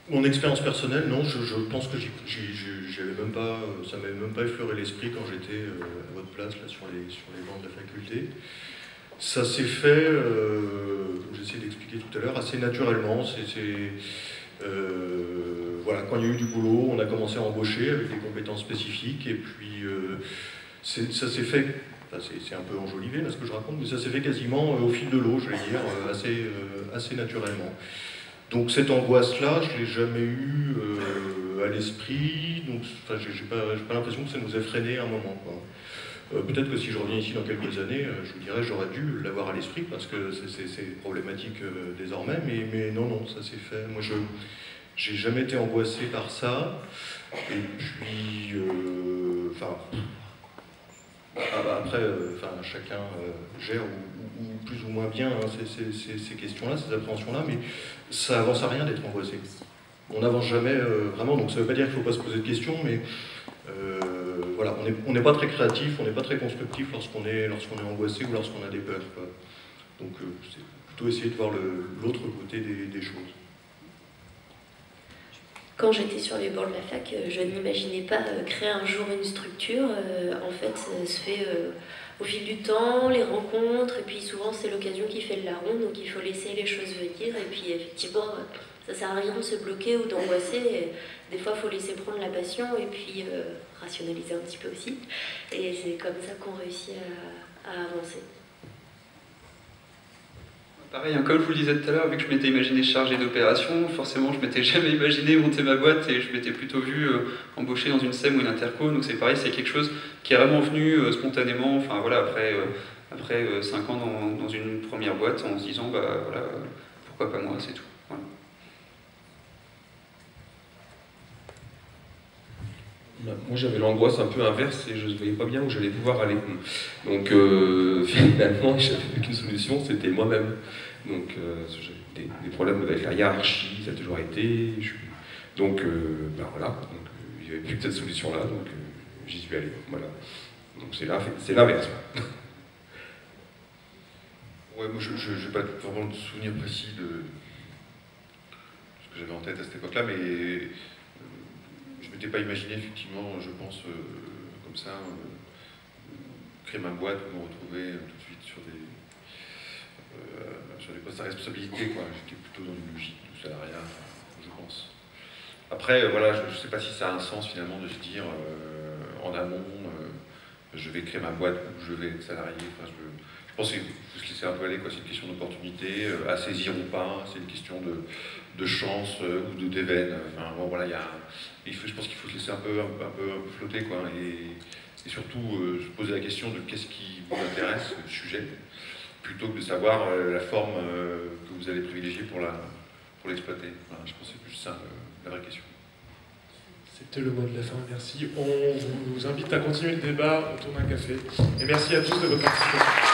Mon expérience personnelle, non, je pense que ça m'avait même pas effleuré l'esprit quand j'étais à votre place là, sur les bancs de la faculté. Ça s'est fait, comme j'essaie d'expliquer tout à l'heure, assez naturellement. Voilà, quand il y a eu du boulot, on a commencé à embaucher avec des compétences spécifiques, et puis ça s'est fait Enfin, c'est un peu enjolivé là, ce que je raconte, mais ça s'est fait quasiment au fil de l'eau, je vais dire, assez naturellement. Donc cette angoisse-là, je ne l'ai jamais eue à l'esprit, donc enfin, j'ai pas l'impression que ça nous ait freiné à un moment, quoi. Peut-être que si je reviens ici dans quelques années, je vous dirais j'aurais dû l'avoir à l'esprit, parce que c'est problématique désormais, mais non, ça s'est fait. Moi, j'ai jamais été angoissé par ça, et puis, après, chacun gère ou plus ou moins bien hein, ces questions-là, ces appréhensions-là, mais ça avance à rien d'être angoissé. On n'avance jamais vraiment, donc ça ne veut pas dire qu'il ne faut pas se poser de questions, mais voilà, on n'est pas très créatif, on n'est pas très constructif lorsqu'on est angoissé ou lorsqu'on a des peurs, quoi. Donc c'est plutôt essayer de voir l'autre côté des choses. Quand j'étais sur les bords de la fac, je n'imaginais pas créer un jour une structure. En fait, ça se fait au fil du temps, les rencontres, et puis souvent c'est l'occasion qui fait le larron, donc il faut laisser les choses venir, et puis effectivement, ça sert à rien de se bloquer ou d'angoisser. Des fois, il faut laisser prendre la passion, et puis rationaliser un petit peu aussi. Et c'est comme ça qu'on réussit à avancer. Pareil, hein, comme je vous le disais tout à l'heure, vu que je m'étais imaginé chargé d'opération, forcément je m'étais jamais imaginé monter ma boîte et je m'étais plutôt vu embaucher dans une SEM ou une interco, donc c'est pareil, c'est quelque chose qui est vraiment venu spontanément, enfin voilà, après 5 ans dans une première boîte en se disant, bah voilà, pourquoi pas moi, c'est tout. Voilà. Moi j'avais l'angoisse un peu inverse et je ne voyais pas bien où j'allais pouvoir aller. Donc finalement j'avais plus qu'une solution, c'était moi-même. Donc j'avais des problèmes avec la hiérarchie, ça a toujours été. Donc voilà, il n'y avait plus que cette solution-là, donc j'y suis allé. Voilà. Donc c'est l'inverse. Ouais, moi je n'ai pas vraiment de souvenir précis de ce que j'avais en tête à cette époque-là, mais je ne m'étais pas imaginé effectivement, je pense, comme ça, créer ma boîte ou me retrouver tout de suite sur des postes à responsabilité, quoi. J'étais plutôt dans une logique de salariat, je pense. Après, voilà, je ne sais pas si ça a un sens finalement de se dire en amont, je vais créer ma boîte ou je vais être salarié. Enfin, je pense qu'il faut se laisser un peu aller, quoi. C'est une question d'opportunité, à saisir ou pas, c'est une question de chance ou d'événement. Enfin, bon, voilà, je pense qu'il faut se laisser un peu flotter, quoi, et surtout se poser la question de qu'est-ce qui vous intéresse, le sujet, plutôt que de savoir la forme que vous allez privilégier pour l'exploiter. Voilà, je pense que c'est plus ça la vraie question. C'était le mot de la fin, merci. On vous invite à continuer le débat autour d'un café. Et merci à tous de votre participation.